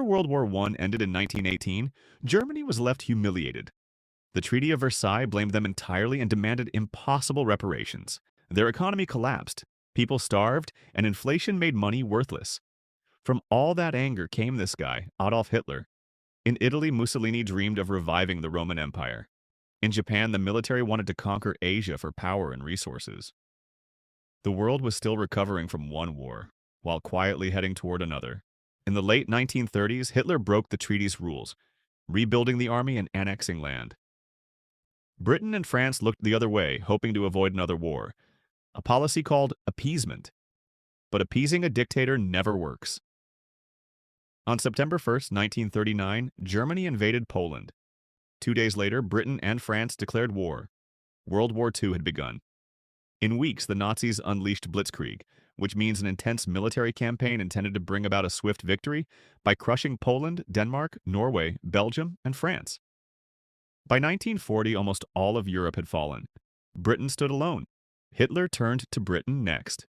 World War I ended in 1918, Germany was left humiliated. The Treaty of Versailles blamed them entirely and demanded impossible reparations. Their economy collapsed, people starved, and inflation made money worthless. From all that anger came this guy, Adolf Hitler. In Italy, Mussolini dreamed of reviving the Roman Empire. In Japan, the military wanted to conquer Asia for power and resources. The world was still recovering from one war, while quietly heading toward another. In the late 1930s, Hitler broke the treaty's rules, rebuilding the army and annexing land. Britain and France looked the other way, hoping to avoid another war, a policy called appeasement. But appeasing a dictator never works. On September 1st, 1939, Germany invaded Poland. 2 days later, Britain and France declared war. World War II had begun. In weeks, the Nazis unleashed Blitzkrieg, which means an intense military campaign intended to bring about a swift victory by crushing Poland, Denmark, Norway, Belgium, and France. By 1940, almost all of Europe had fallen. Britain stood alone. Hitler turned to Britain next.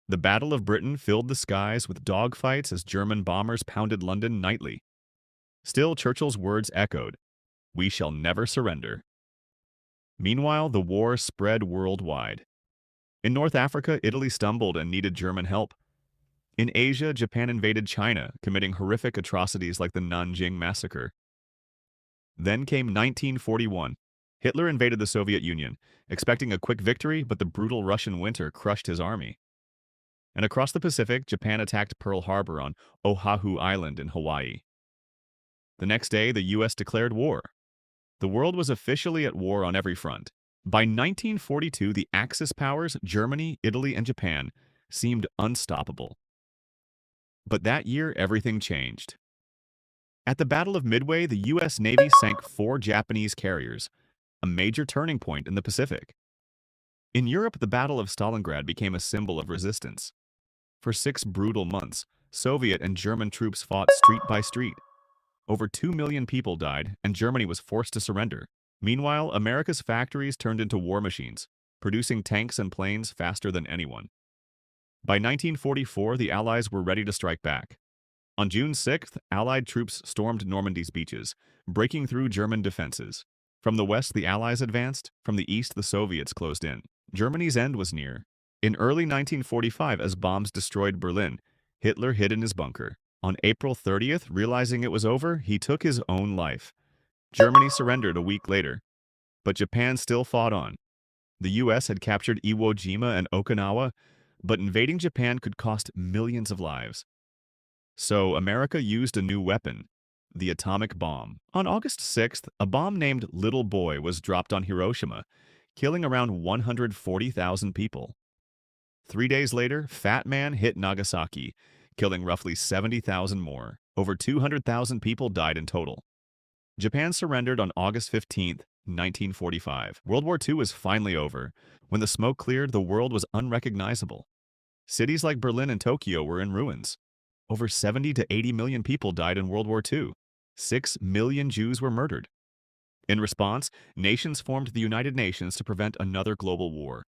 The Battle of Britain filled the skies with dogfights as German bombers pounded London nightly. Still, Churchill's words echoed, "We shall never surrender." Meanwhile, the war spread worldwide. In North Africa, Italy stumbled and needed German help. In Asia, Japan invaded China, committing horrific atrocities like the Nanjing Massacre. Then came 1941. Hitler invaded the Soviet Union, expecting a quick victory, but the brutal Russian winter crushed his army. And across the Pacific, Japan attacked Pearl Harbor on Oahu Island in Hawaii. The next day, the U.S. declared war. The world was officially at war on every front. By 1942, the Axis powers, Germany, Italy, and Japan, seemed unstoppable. But that year, everything changed. At the Battle of Midway, the U.S. Navy sank 4 Japanese carriers, a major turning point in the Pacific. In Europe, the Battle of Stalingrad became a symbol of resistance. For 6 brutal months, Soviet and German troops fought street by street. Over 2 million people died, and Germany was forced to surrender. Meanwhile, America's factories turned into war machines, producing tanks and planes faster than anyone. By 1944, the Allies were ready to strike back. On June 6th, Allied troops stormed Normandy's beaches, breaking through German defenses. From the west, the Allies advanced. From the east, the Soviets closed in. Germany's end was near. In early 1945, as bombs destroyed Berlin, Hitler hid in his bunker. On April 30th, realizing it was over, he took his own life. Germany surrendered a week later, but Japan still fought on. The U.S. had captured Iwo Jima and Okinawa, but invading Japan could cost millions of lives. So America used a new weapon, the atomic bomb. On August 6th, a bomb named Little Boy was dropped on Hiroshima, killing around 140,000 people. 3 days later, Fat Man hit Nagasaki, killing roughly 70,000 more. Over 200,000 people died in total. Japan surrendered on August 15, 1945. World War II was finally over. When the smoke cleared, the world was unrecognizable. Cities like Berlin and Tokyo were in ruins. Over 70 to 80 million people died in World War II. 6 million Jews were murdered. In response, nations formed the United Nations to prevent another global war.